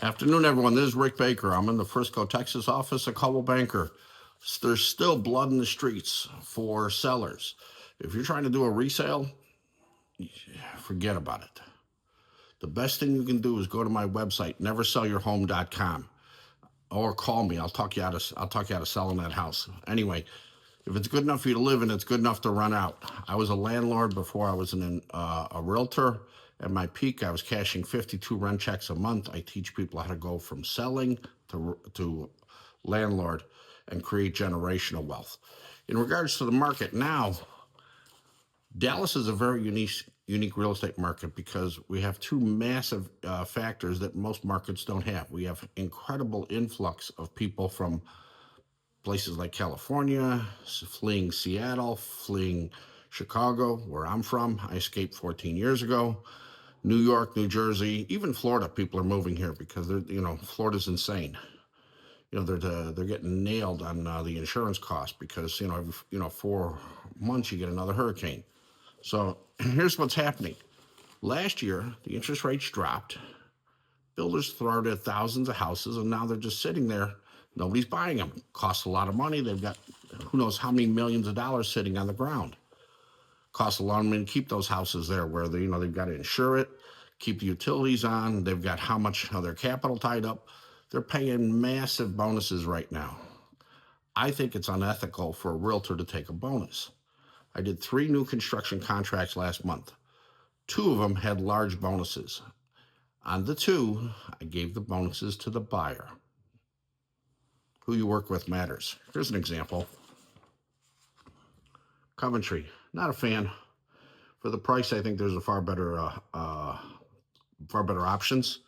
Afternoon, everyone. This is Rick Baker. I'm in the Frisco, Texas office of Coldwell Banker. There's still blood in the streets for sellers. If you're trying to do a resale, forget about it. The best thing you can do is go to my website, neversellyourhome.com, or call me. I'll talk you out of selling that house. Anyway, if it's good enough for you to live in, it's good enough to run out. I was a landlord before I was a realtor. At my peak, I was cashing 52 rent checks a month. I teach people how to go from selling to landlord and create generational wealth. In regards to the market now, Dallas is a very unique real estate market because we have two massive factors that most markets don't have. We have incredible influx of people from places like California, fleeing Seattle, fleeing Chicago, where I'm from. I escaped 14 years ago. New York, New Jersey, even Florida, people are moving here because Florida's insane. They're getting nailed on the insurance cost because every 4 months you get another hurricane. So here's what's happening. Last year, the interest rates dropped. Builders started thousands of houses, and now they're just sitting there. Nobody's buying them. Costs a lot of money. They've got who knows how many millions of dollars sitting on the ground. Costs a lot of money to keep those houses there where they've got to insure it, keep the utilities on. They've got how much of their capital tied up. They're paying massive bonuses right now. I think it's unethical for a realtor to take a bonus. I did 3 new construction contracts last month. 2 of them had large bonuses. On the 2, I gave the bonuses to the buyer. Who you work with matters. Here's an example. Coventry, not a fan. For the price, I think there's a far better options.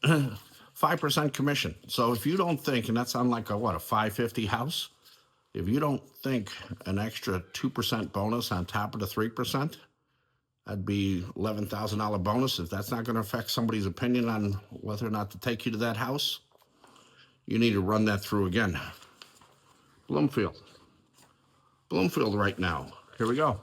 5% commission. So if you don't think, and that's on like a 550 house, if you don't think an extra 2% bonus on top of the 3%, that'd be $11,000 bonus. If that's not going to affect somebody's opinion on whether or not to take you to that house, you need to run that through again. Bloomfield right now. Here we go.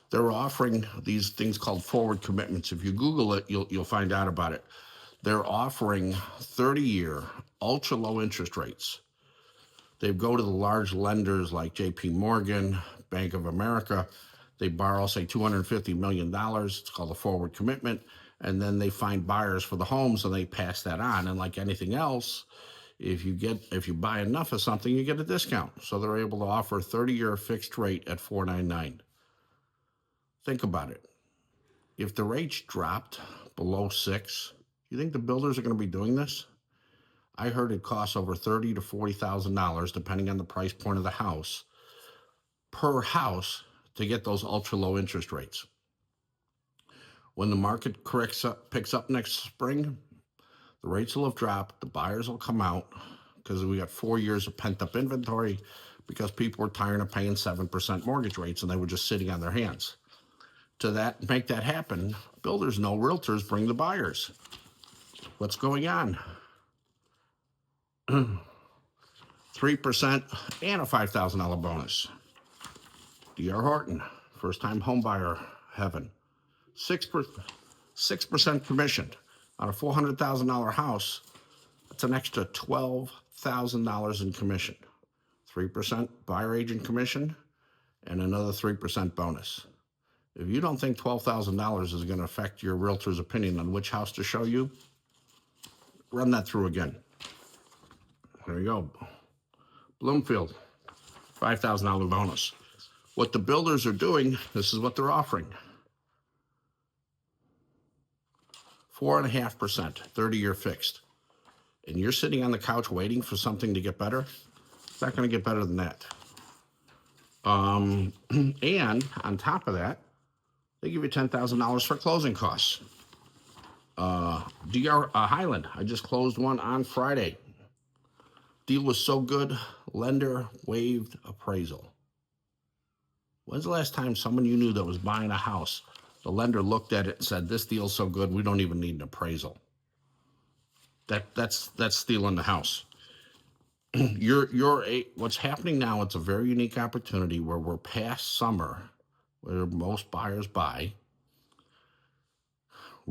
They're offering these things called forward commitments. If you Google it, you'll find out about it. They're offering 30-year ultra low interest rates. They go to the large lenders like JP Morgan, Bank of America. They borrow, say, $250 million. It's called a forward commitment. And then they find buyers for the homes and they pass that on. And like anything else, if you buy enough of something, you get a discount. So they're able to offer a 30-year fixed rate at 4.99. Think about it. If the rates dropped below 6, you think the builders are going to be doing this? I heard it costs over $30,000 to $40,000, depending on the price point of the house, per house to get those ultra low interest rates. When the market picks up next spring, the rates will have dropped, the buyers will come out because we got 4 years of pent up inventory because people were tired of paying 7% mortgage rates and they were just sitting on their hands. To make that happen, builders know realtors bring the buyers. What's going on? 3% and a $5,000 bonus. D.R. Horton, first time home buyer heaven. 6% commissioned on a $400,000 house. That's an extra $12,000 in commission. 3% buyer agent commission and another 3% bonus. If you don't think $12,000 is going to affect your realtor's opinion on which house to show you, run that through again. There you go. Bloomfield, $5,000 bonus. What the builders are doing, this is what they're offering. 4.5%, 30-year fixed. And you're sitting on the couch waiting for something to get better? It's not going to get better than that. And on top of that, they give you $10,000 for closing costs. DR Highland, I just closed one on Friday. Deal was so good, lender waived appraisal. When's the last time someone you knew that was buying a house, the lender looked at it and said, this deal's so good, we don't even need an appraisal? That's stealing the house. What's happening now, it's a very unique opportunity where we're past summer, where most buyers buy.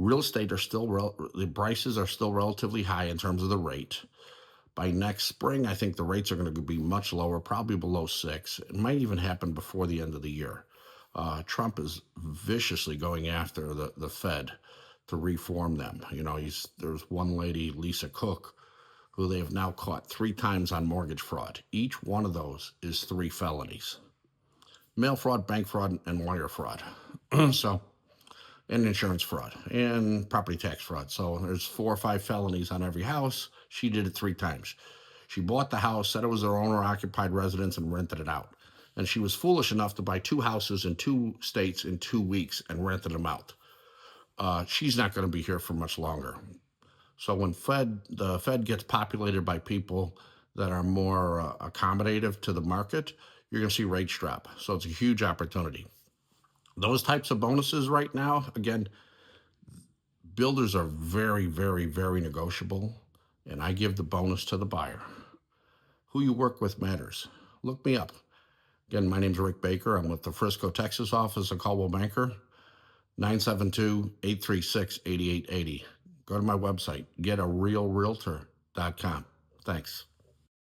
Real estate are still, the prices are still relatively high in terms of the rate. By next spring, I think the rates are going to be much lower, probably below 6. It might even happen before the end of the year. Trump is viciously going after the Fed to reform them. There's one lady, Lisa Cook, who they have now caught 3 times on mortgage fraud. Each one of those is 3 felonies: mail fraud, bank fraud, and wire fraud. So, and insurance fraud and property tax fraud. So there's 4 or 5 felonies on every house. She did it 3 times. She bought the house, said it was her owner-occupied residence, and rented it out. And she was foolish enough to buy 2 houses in 2 states in 2 weeks and rented them out. She's not going to be here for much longer. So when the Fed gets populated by people that are more accommodative to the market, you're going to see rates drop. So it's a huge opportunity. Those types of bonuses right now, again, builders are very, very, very negotiable, and I give the bonus to the buyer. Who you work with matters. Look me up. Again, my name's Rick Baker. I'm with the Frisco, Texas office of Coldwell Banker, 972-836-8880. Go to my website, getarealrealtor.com. Thanks.